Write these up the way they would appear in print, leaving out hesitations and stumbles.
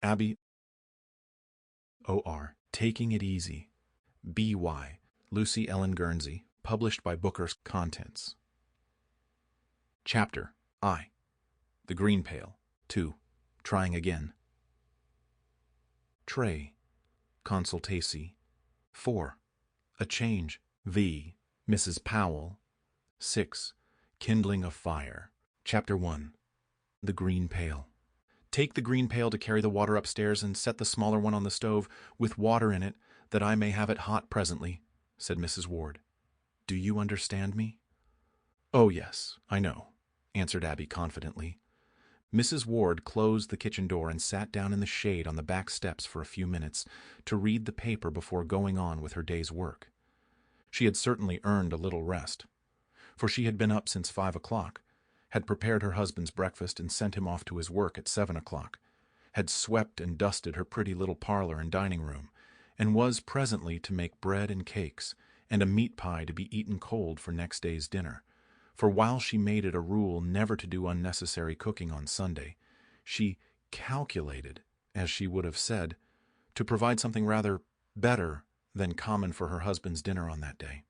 Abbey, O.R. Taking It Easy. B.Y. Lucy Ellen Guernsey, published by Booker's Contents. Chapter I. The Green Pail. 2. Trying Again. Tray. Consultacy. 4. A Change. V. Mrs. Powell. 6. Kindling a Fire. Chapter 1. The Green Pail. Take the green pail to carry the water upstairs and set the smaller one on the stove with water in it, that I may have it hot presently, said Mrs. Ward. Do you understand me? Oh, yes, I know, answered Abbey confidently. Mrs. Ward closed the kitchen door and sat down in the shade on the back steps for a few minutes to read the paper before going on with her day's work. She had certainly earned a little rest, for she had been up since 5 o'clock, had prepared her husband's breakfast and sent him off to his work at 7 o'clock, had swept and dusted her pretty little parlor and dining room, and was presently to make bread and cakes and a meat pie to be eaten cold for next day's dinner. For while she made it a rule never to do unnecessary cooking on Sunday, she calculated, as she would have said, to provide something rather better than common for her husband's dinner on that day.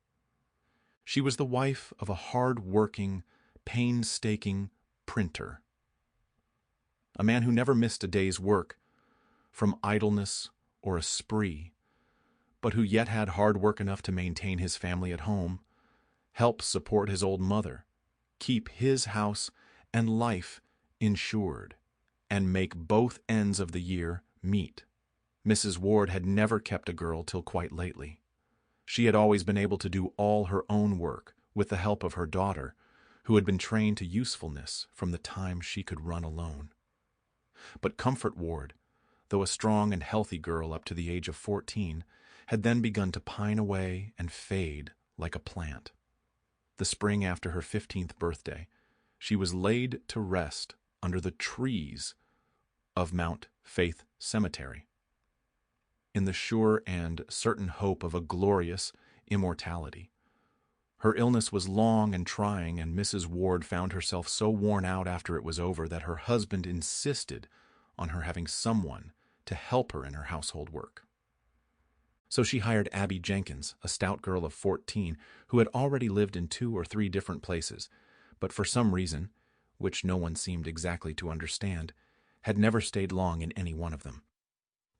She was the wife of a hard-working, painstaking printer, a man who never missed a day's work from idleness or a spree, but who yet had hard work enough to maintain his family at home, help support his old mother, keep his house and life insured, and make both ends of the year meet. Mrs. Ward had never kept a girl till quite lately. She had always been able to do all her own work with the help of her daughter, who had been trained to usefulness from the time she could run alone. But Comfort Ward, though a strong and healthy girl up to the age of 14, had then begun to pine away and fade like a plant. The spring after her 15th birthday, she was laid to rest under the trees of Mount Faith Cemetery, in the sure and certain hope of a glorious immortality. Her illness was long and trying, and Mrs. Ward found herself so worn out after it was over that her husband insisted on her having someone to help her in her household work. So she hired Abbey Jenkins, a stout girl of 14, who had already lived in 2 or 3 different places, but for some reason, which no one seemed exactly to understand, had never stayed long in any one of them.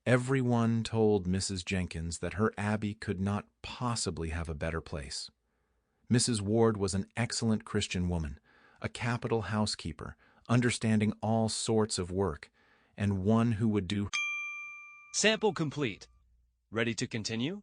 Everyone told Mrs. Jenkins that her Abbey could not possibly have a better place. Mrs. Ward was an excellent Christian woman, a capital housekeeper, understanding all sorts of work, and one who would do... Sample complete. Ready to continue?